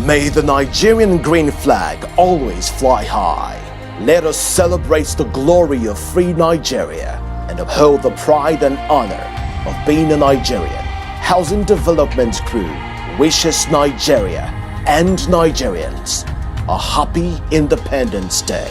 May the Nigerian green flag always fly high. Let us celebrate the glory of free Nigeria and uphold the pride and honor of being a Nigerian. Housing Development Crew wishes Nigeria and Nigerians a happy Independence Day.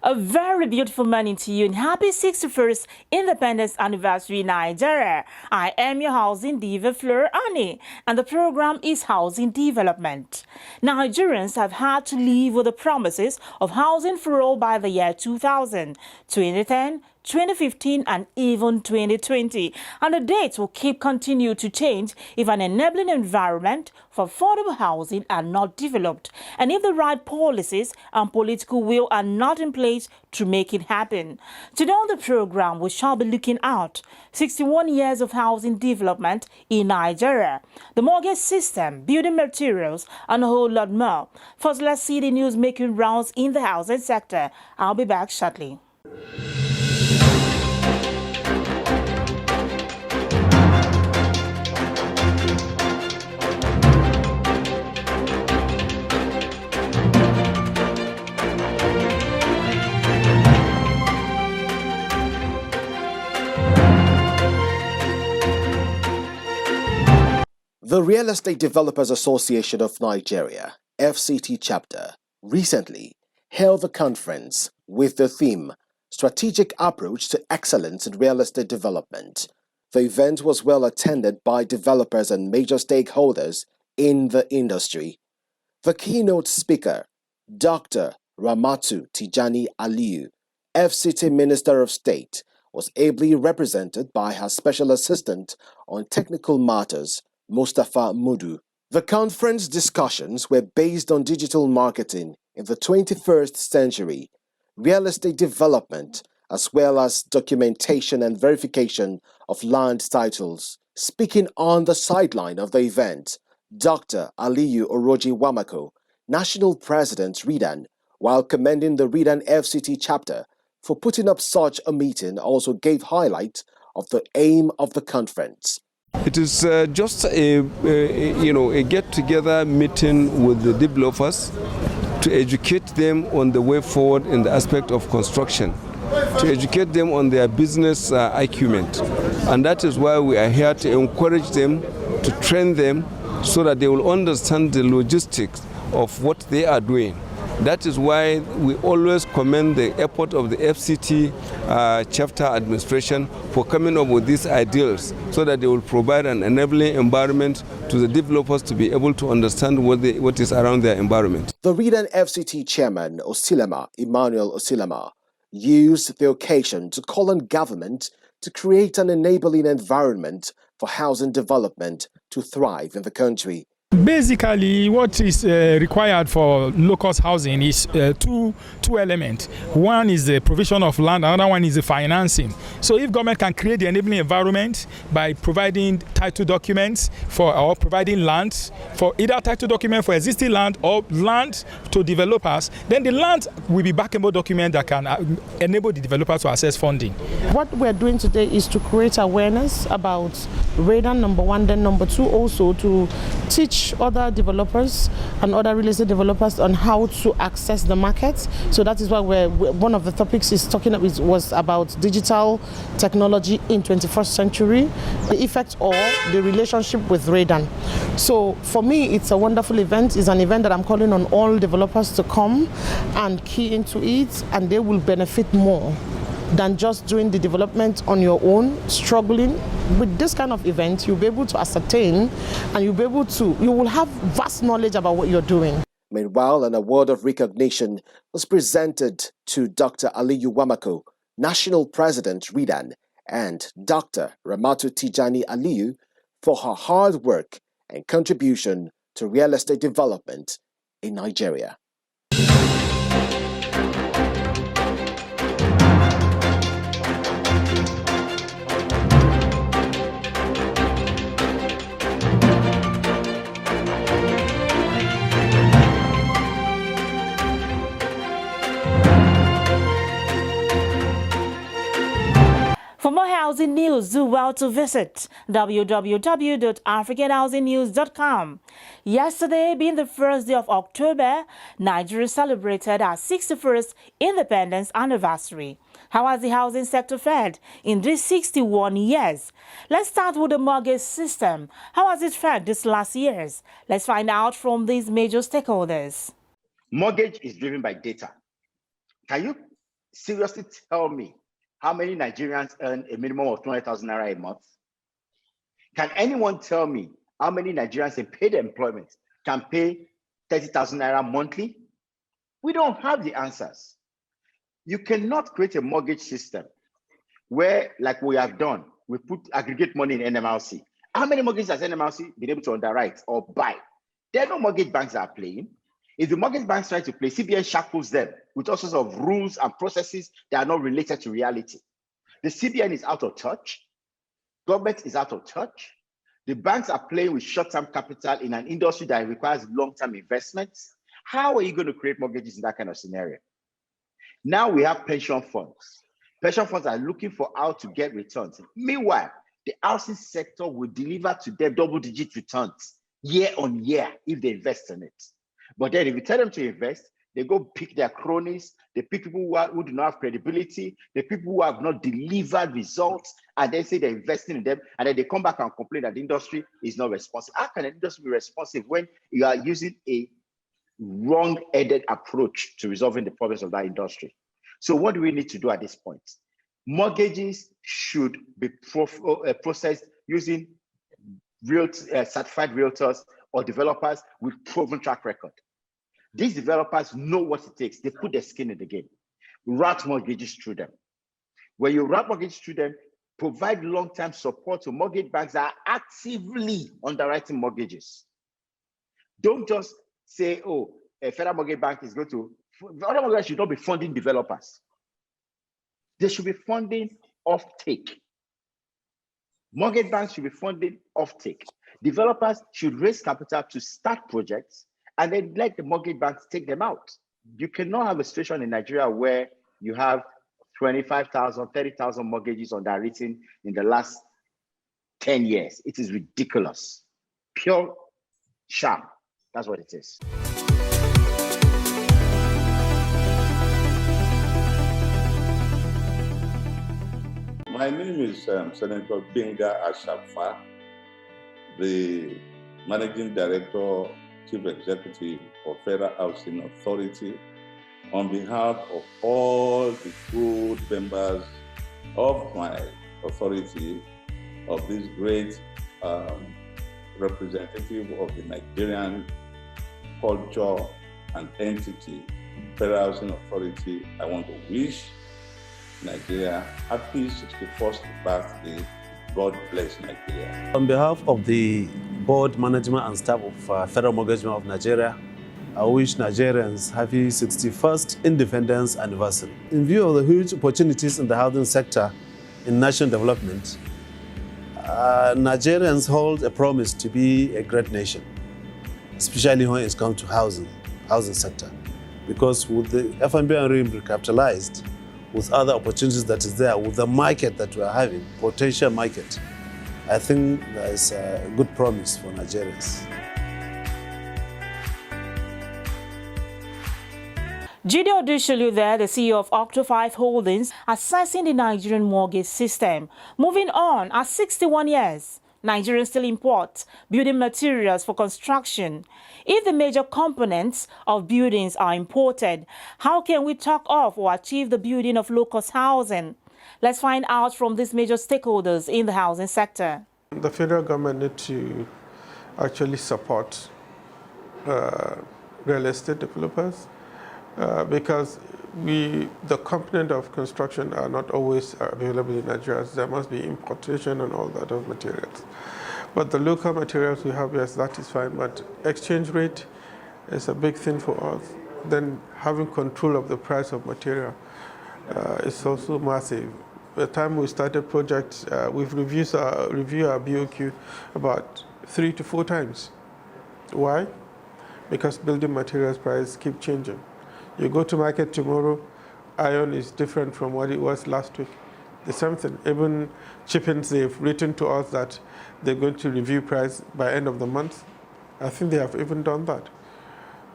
A very beautiful morning to you and happy 61st Independence Anniversary, Nigeria. I am your housing diva, Fleur Annie, and the program is Housing Development. Nigerians have had to live with the promises of housing for all by the year 2000, 2010, 2015 and even 2020, and the dates will continue to change if an enabling environment for affordable housing are not developed and if the right policies and political will are not in place to make it happen. Today on the program, we shall be looking at 61 years of housing development in Nigeria, the mortgage system, building materials, and a whole lot more. First, let's see the news making rounds in the housing sector. I'll be back shortly. The Real Estate Developers Association of Nigeria, FCT chapter, recently held a conference with the theme Strategic Approach to Excellence in Real Estate Development. The event was well attended by developers and major stakeholders in the industry. The keynote speaker, Dr. Ramatu Tijani Aliyu, FCT Minister of State, was ably represented by her Special Assistant on Technical Matters, Mustafa Mudu. The conference discussions were based on digital marketing in the 21st century, real estate development, as well as documentation and verification of land titles. Speaking on the sideline of the event, Dr. Aliyu Oroji Wamako, National President Redan, while commending the Redan FCT chapter for putting up such a meeting, also gave highlight of the aim of the conference. It is just a get-together meeting with the developers to educate them on the way forward in the aspect of construction, to educate them on their business acumen. And that is why we are here to encourage them, to train them so that they will understand the logistics of what they are doing. That is why we always commend the effort of the FCT chapter administration for coming up with these ideals so that they will provide an enabling environment to the developers to be able to understand what is around their environment. The Redan FCT chairman, Emmanuel Osilama, used the occasion to call on government to create an enabling environment for housing development to thrive in the country. Basically, what is required for low-cost housing is two elements. One is the provision of land, another one is the financing. So if government can create the enabling environment by providing title documents or providing land for either title document for existing land or land to developers, then the land will be backable document that can enable the developers to access funding. What we're doing today is to create awareness about radar, number one, then number two, also to teach other developers and other real estate developers on how to access the market. So that is why one of the topics was about digital technology in 21st century, the effect or the relationship with Redan. So for me, it's a wonderful event. It's an event that I'm calling on all developers to come and key into it, and they will benefit more than just doing the development on your own, struggling. With this kind of event, you'll be able to ascertain and you will have vast knowledge about what you're doing. Meanwhile, an award of recognition was presented to Dr. Aliyu Wamako, National President Redan, and Dr. Ramatu Tijani Aliyu for her hard work and contribution to real estate development in Nigeria. For more housing news, do well to visit www.africanhousingnews.com. Yesterday, being the first day of October, Nigeria celebrated our 61st independence anniversary. How has the housing sector fared in these 61 years? Let's start with the mortgage system. How has it fared these last years? Let's find out from these major stakeholders. Mortgage is driven by data. Can you seriously tell me how many Nigerians earn a minimum of 200,000 naira a month? Can anyone tell me how many Nigerians in paid employment can pay 30,000 naira monthly? We don't have the answers. You cannot create a mortgage system where, like we have done, we put aggregate money in NMLC. How many mortgages has NMLC been able to underwrite or buy? There are no mortgage banks that are playing. If the mortgage banks try to play, CBN shackles them with all sorts of rules and processes that are not related to reality. The CBN is out of touch. Government is out of touch. The banks are playing with short-term capital in an industry that requires long-term investments. How are you going to create mortgages in that kind of scenario? Now we have pension funds. Pension funds are looking for how to get returns. Meanwhile, the housing sector will deliver to them double-digit returns year on year if they invest in it. But then if you tell them to invest, they go pick their cronies, they pick people who do not have credibility, the people who have not delivered results, and they say they're investing in them, and then they come back and complain that the industry is not responsive. How can an industry be responsive when you are using a wrong-headed approach to resolving the problems of that industry? So what do we need to do at this point? Mortgages should be processed using certified realtors or developers with proven track record. These developers know what it takes. They put their skin in the game. Route mortgages through them. When you route mortgages through them, provide long-term support to mortgage banks that are actively underwriting mortgages. Don't just say, oh, a federal mortgage bank is going to, federal mortgage should not be funding developers. They should be funding off-take. Mortgage banks should be funding off-take. Developers should raise capital to start projects and then let the mortgage banks take them out. You cannot have a situation in Nigeria where you have 25,000, 30,000 mortgages underwritten in the last 10 years. It is ridiculous. Pure sham. That's what it is. My name is Senator Benga Ashafa, the Managing Director, Chief Executive of Federal Housing Authority. On behalf of all the good members of my authority, of this great representative of the Nigerian culture and entity, Federal Housing Authority, I want to wish Nigeria happy 61st birthday. God bless Nigeria. On behalf of the board, management and staff of Federal Mortgage Bank of Nigeria, I wish Nigerians happy 61st independence anniversary. In view of the huge opportunities in the housing sector in national development, Nigerians hold a promise to be a great nation, especially when it's come to housing sector. Because with the FNB recapitalized, with other opportunities that is there, with the market that we are having, potential market, I think there is a good promise for Nigerians. Jide Odesholu there, the CEO of Octo5 Holdings, assessing the Nigerian mortgage system. Moving on, at 61 years, Nigerians still import building materials for construction. If the major components of buildings are imported, how can we talk of or achieve the building of low-cost housing? Let's find out from these major stakeholders in the housing sector. The federal government needs to actually support real estate developers because the component of construction are not always available in Nigeria. There must be importation and all that of materials. But the local materials we have, yes, that is fine. But exchange rate is a big thing for us. Then having control of the price of material is also massive. By the time we started projects, we've reviewed our BOQ about 3 to 4 times. Why? Because building materials prices keep changing. You go to market tomorrow, iron is different from what it was last week. The same thing. Even chippings, they've written to us that they're going to review price by end of the month. I think they have even done that.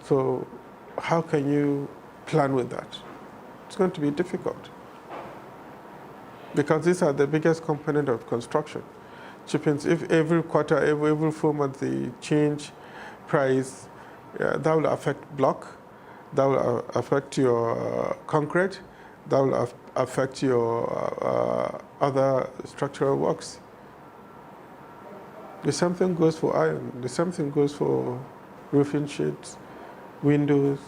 So how can you plan with that? It's going to be difficult because these are the biggest component of construction. Chippings, if every quarter, every 4 months they change price, that will affect block, that will affect your concrete, that will affect your other structural works. The same thing goes for iron, the same thing goes for roofing sheets, windows,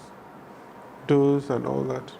doors, and all that.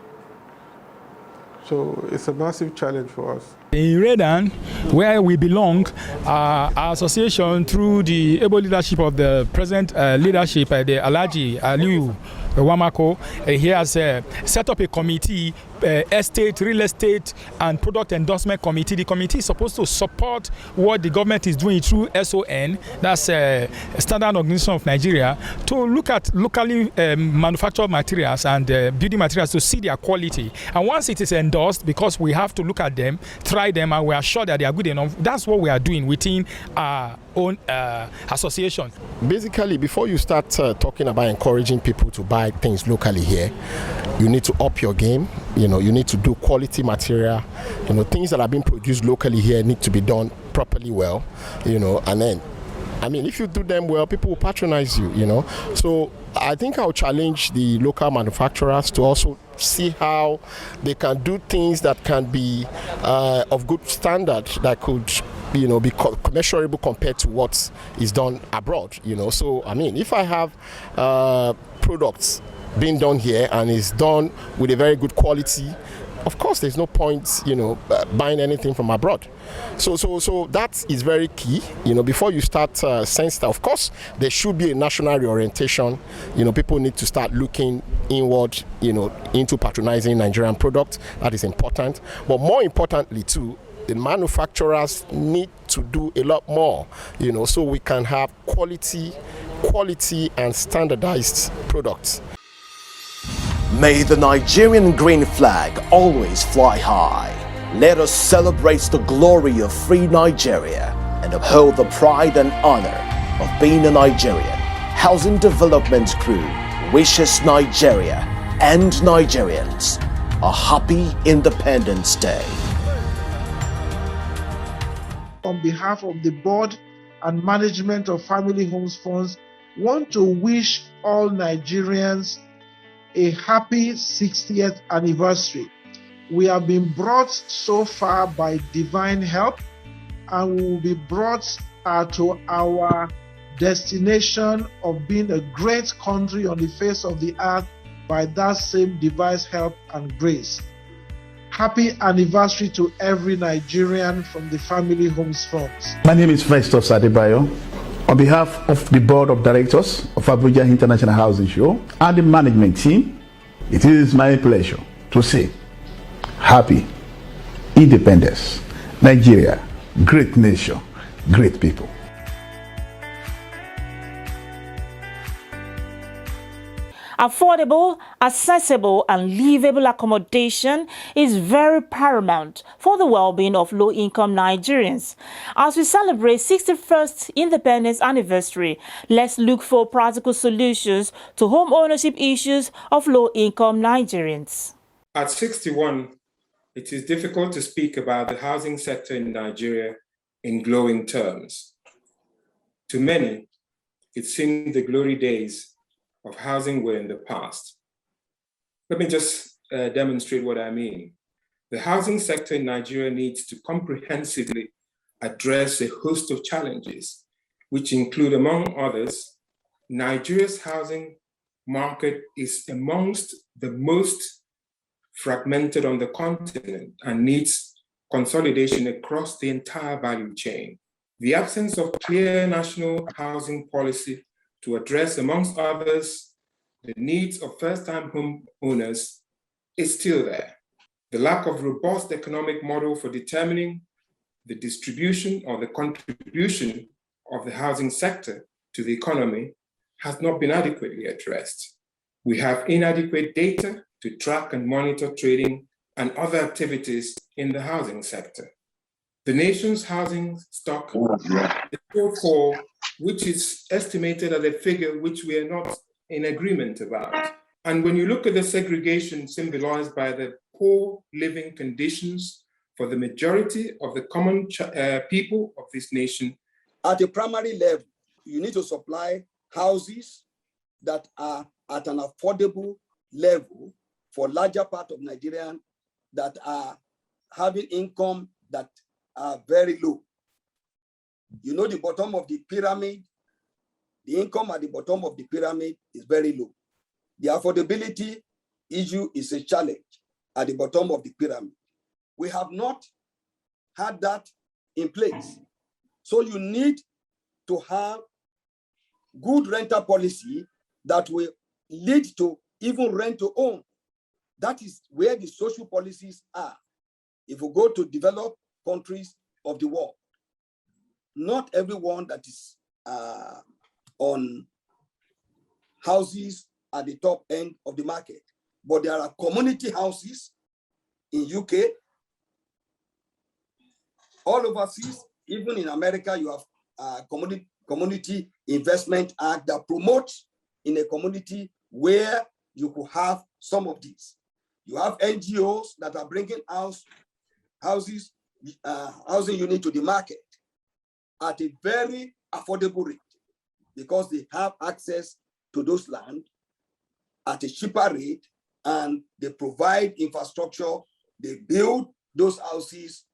So it's a massive challenge for us. In Redan, where we belong, our association, through the able leadership of the present leadership, the Alhaji Aliu Wamako, he has set up a committee, estate, real estate, and product endorsement committee. The committee is supposed to support what the government is doing through SON, that's Standard Organization of Nigeria, to look at locally manufactured materials and building materials to see their quality. And once it is endorsed, because we have to look at them, try them, and we are sure that they are good enough, that's what we are doing within our own association. Basically, before you start talking about encouraging people to buy things locally here, you need to up your game. You need to do quality material. Things that are being produced locally here need to be done properly well. And then, if you do them well, people will patronize you. So I think I'll challenge the local manufacturers to also see how they can do things that can be of good standard, that could be measurable compared to what is done abroad. So if I have products being done here and is done with a very good quality, of course there's no point buying anything from abroad. So that is very key. Before you start sense that, of course, there should be a national reorientation. People need to start looking inward, into patronizing Nigerian products. That is important. But more importantly too, the manufacturers need to do a lot more, so we can have quality and standardized products. May the Nigerian green flag always fly high. Let us celebrate the glory of free Nigeria and uphold the pride and honor of being a Nigerian. Housing Development Crew wishes Nigeria and Nigerians a happy Independence Day. On behalf of the board and management of Family Homes Funds, want to wish all Nigerians a happy 60th anniversary. We have been brought so far by divine help, and we will be brought to our destination of being a great country on the face of the earth by that same divine help and grace. Happy anniversary to every Nigerian from the Family Homes Funds. My name is Festus Adebayo. On behalf of the Board of Directors of Abuja International Housing Show and the management team, it is my pleasure to say happy Independence, Nigeria, great nation, great people. Affordable, accessible, and livable accommodation is very paramount for the well-being of low-income Nigerians. As we celebrate 61st Independence Anniversary, let's look for practical solutions to home ownership issues of low-income Nigerians. At 61, it is difficult to speak about the housing sector in Nigeria in glowing terms. To many, it seemed the glory days of housing were in the past. Let me just demonstrate what I mean. The housing sector in Nigeria needs to comprehensively address a host of challenges, which include, among others, Nigeria's housing market is amongst the most fragmented on the continent and needs consolidation across the entire value chain. The absence of clear national housing policy to address, amongst others, the needs of first-time home owners is still there. The lack of robust economic model for determining the distribution or the contribution of the housing sector to the economy has not been adequately addressed. We have inadequate data to track and monitor trading and other activities in the housing sector. The nation's housing stock is so poor, which is estimated at a figure which we are not in agreement about. And when you look at the segregation symbolized by the poor living conditions for the majority of the common people of this nation. At a primary level, you need to supply houses that are at an affordable level for larger part of Nigerians that are having income that are very low. You know, the bottom of the pyramid, the income at the bottom of the pyramid is very low. The affordability issue is a challenge at the bottom of the pyramid. We have not had that in place. So you need to have good rental policy that will lead to even rent to own. That is where the social policies are. If we go to developed countries of the world, not everyone that is on houses at the top end of the market, but there are community houses in UK, all overseas, even in America, you have community investment act that promotes in a community where you could have some of these. You have NGOs that are bringing housing unit to the market at a very affordable rate because they have access to those land at a cheaper rate, and they provide infrastructure. They build those houses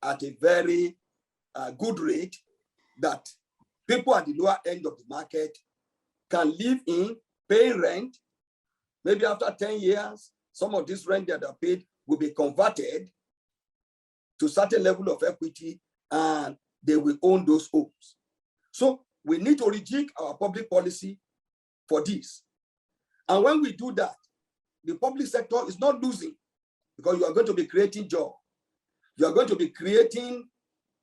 at a very good rate that people at the lower end of the market can live in, pay rent. Maybe after 10 years, some of this rent that are paid will be converted to a certain level of equity and they will own those homes. So we need to rejig our public policy for this. And when we do that, the public sector is not losing because you are going to be creating jobs. You are going to be creating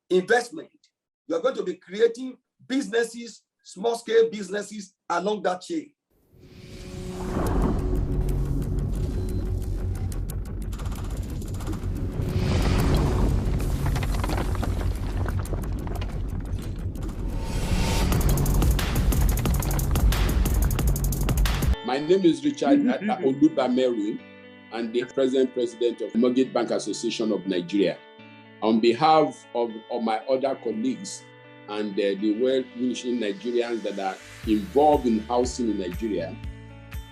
investment. You are going to be creating businesses, small-scale businesses along that chain. My name is Richard Olubameru, and the present president of Mortgage Bank Association of Nigeria. On behalf of my other colleagues and the well-wishing Nigerians that are involved in housing in Nigeria,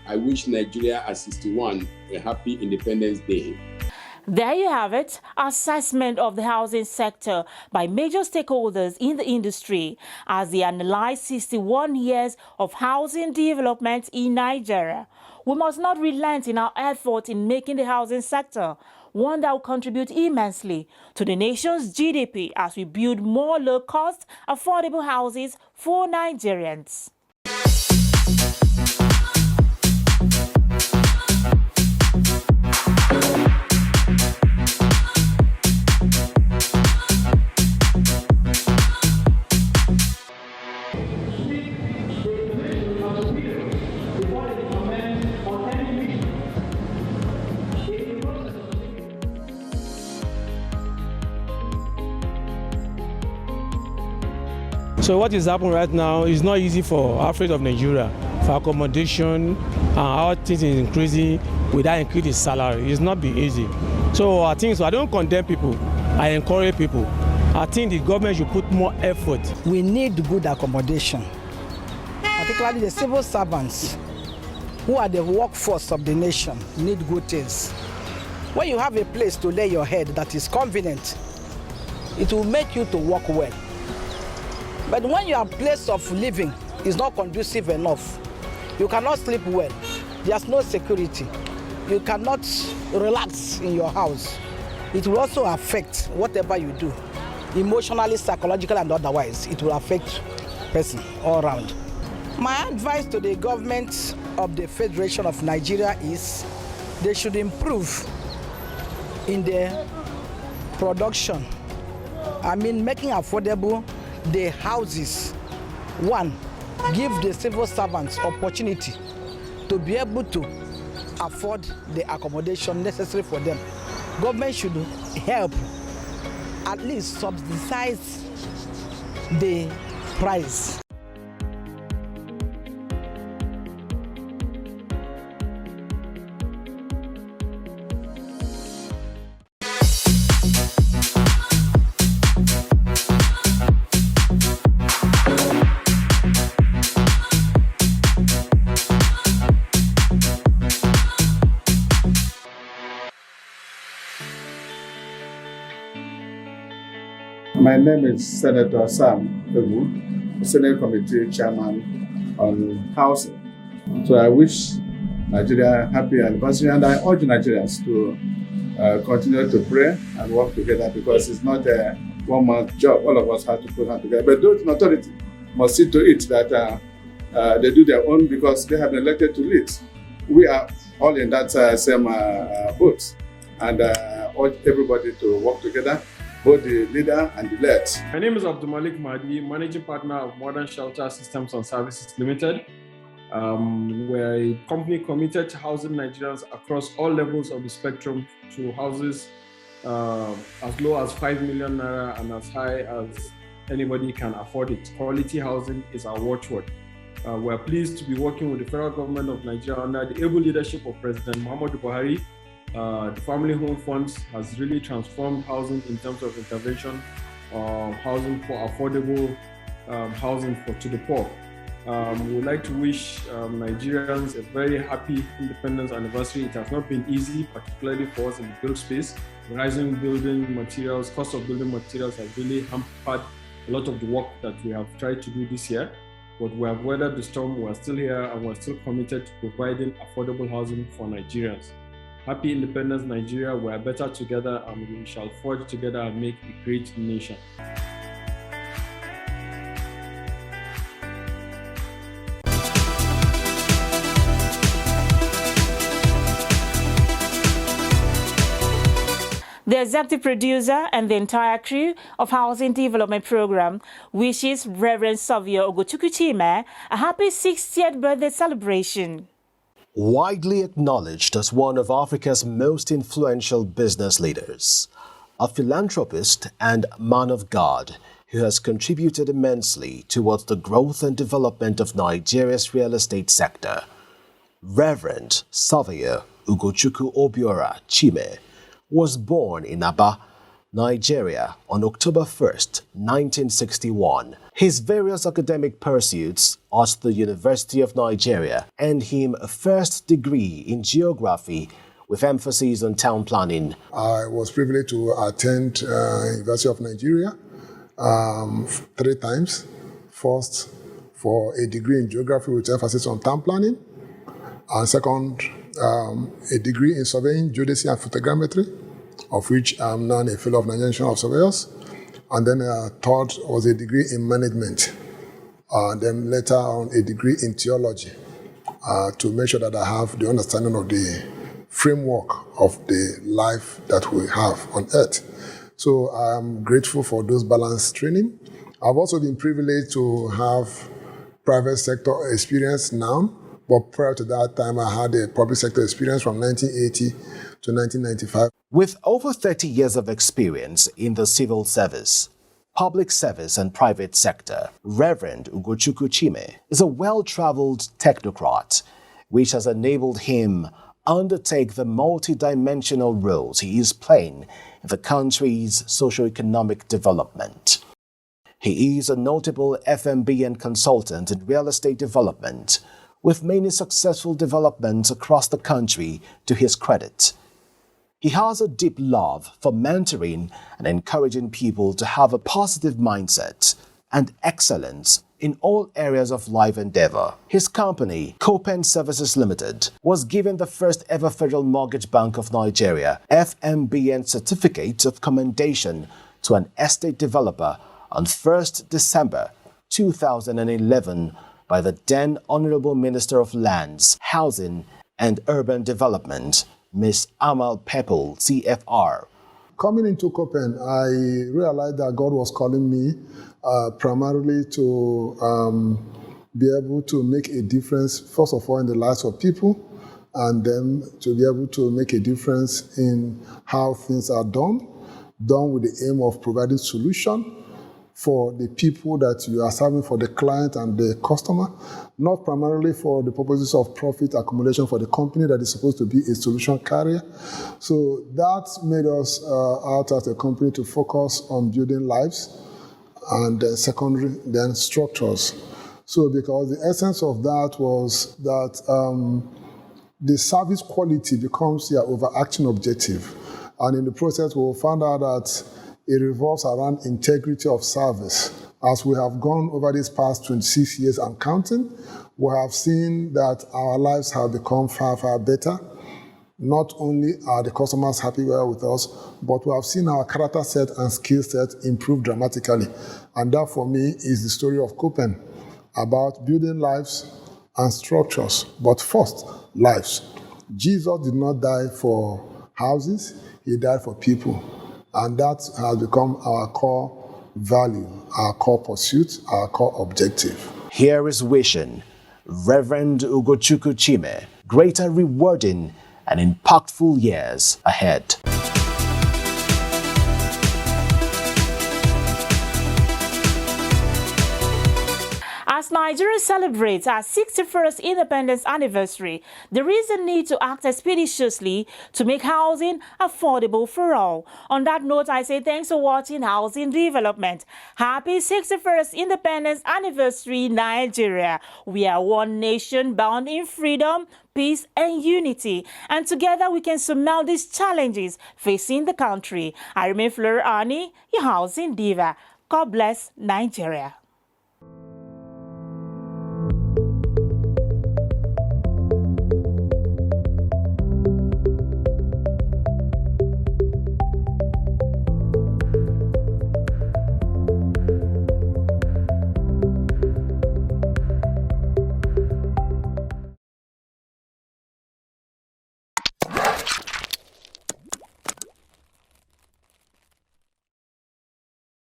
I wish Nigeria at 61 a happy Independence Day. There you have it, assessment of the housing sector by major stakeholders in the industry as they analyze 61 years of housing development in Nigeria. We must not relent in our effort in making the housing sector one that will contribute immensely to the nation's GDP as we build more low-cost, affordable houses for Nigerians. So what is happening right now is not easy for Africa of Nigeria. For accommodation and how things is increasing without increasing salary. It's not be easy. So I think so. I don't condemn people. I encourage people. I think the government should put more effort. We need good accommodation, particularly the civil servants who are the workforce of the nation need good things. When you have a place to lay your head that is convenient, it will make you to work well. But when your place of living is not conducive enough, you cannot sleep well. There's no security. You cannot relax in your house. It will also affect whatever you do, emotionally, psychologically, and otherwise. It will affect person all around. My advice to the government of the Federation of Nigeria is they should improve in the production. I mean, making affordable the houses. One, give the civil servants opportunity to be able to afford the accommodation necessary for them. government should help at least subsidize the price. My name is Senator Sam Ebu, Senate Committee Chairman on Housing. So I wish Nigeria a happy anniversary, and I urge Nigerians to continue to pray and work together, because it's not a one-man job. All of us have to put hands together. But those in authority must see to it that they do their own, because they have been elected to lead. We are all in that same boat, and urge everybody to work together, both the leader and the led. My name is Abdul Malik Mahdi, Managing Partner of Modern Shelter Systems and Services Limited. We're a company committed to housing Nigerians across all levels of the spectrum, to houses as low as 5 million naira and as high as anybody can afford it. Quality housing is our watchword. We're pleased to be working with the federal government of Nigeria under the able leadership of President Muhammadu Buhari. The Family Home Funds has really transformed housing in terms of intervention, housing for affordable housing to the poor. We would like to wish Nigerians a very happy independence anniversary. It has not been easy, particularly for us in the build space. Rising building materials, cost of building materials has really hampered a lot of the work that we have tried to do this year. But we have weathered the storm, we're still here, and we're still committed to providing affordable housing for Nigerians. Happy Independence, Nigeria. We are better together, and we shall forge together and make a great nation. The executive producer and the entire crew of Housing Development Program wishes Reverend Savio Ogochukwu a happy 60th birthday celebration. Widely acknowledged as one of Africa's most influential business leaders, a philanthropist and man of God who has contributed immensely towards the growth and development of Nigeria's real estate sector, Reverend Savio Ugochukwu Obiora Chime was born in Aba, Nigeria on October 1st, 1961. His various academic pursuits at the University of Nigeria earned him a first degree in geography with emphasis on town planning. I was privileged to attend University of Nigeria 3 times. First, for a degree in geography with emphasis on town planning, and second, a degree in surveying, geodesy, and photogrammetry, of which I'm now a fellow of Nigerian Institute of Surveyors. And then third was a degree in management. Then later on a degree in theology, to make sure that I have the understanding of the framework of the life that we have on earth. So I'm grateful for those balanced training. I've also been privileged to have private sector experience now, but prior to that time I had a public sector experience from 1980 to 1995. With over 30 years of experience in the civil service, public service and private sector, Reverend Ugochukwu Chime is a well-traveled technocrat, which has enabled him undertake the multi-dimensional roles he is playing in the country's socio-economic development. He is a notable FMB and consultant in real estate development, with many successful developments across the country to his credit. He has a deep love for mentoring and encouraging people to have a positive mindset and excellence in all areas of life endeavor. His company, Copen Services Limited, was given the first ever Federal Mortgage Bank of Nigeria FMBN Certificate of Commendation to an estate developer on 1st December 2011 by the then Honorable Minister of Lands, Housing and Urban Development, Ms. Amal Pepple, CFR. Coming into Copen, I realized that God was calling me primarily to be able to make a difference, first of all, in the lives of people, and then to be able to make a difference in how things are done with the aim of providing solution for the people that you are serving, for the client and the customer, not primarily for the purposes of profit accumulation for the company that is supposed to be a solution carrier. So that made us out as a company to focus on building lives and secondary, then structures. So because the essence of that was that the service quality becomes your overarching objective. And in the process, we found out that it revolves around integrity of service. As we have gone over these past 26 years and counting, we have seen that our lives have become far, far better. Not only are the customers happy well with us, but we have seen our character set and skill set improve dramatically. And that, for me, is the story of Copen, about building lives and structures, but first, lives. Jesus did not die for houses, he died for people. And that has become our core value, our core pursuit, our core objective. Here is wishing Reverend Ugochukwu Chime greater rewarding and impactful years ahead. As Nigeria celebrates our 61st independence anniversary, there is a need to act expeditiously to make housing affordable for all. On that note, I say thanks for watching Housing Development. Happy 61st independence anniversary, Nigeria. We are one nation bound in freedom, peace and unity, and together we can surmount these challenges facing the country. I remain Fleur Ani, your housing diva. God bless Nigeria.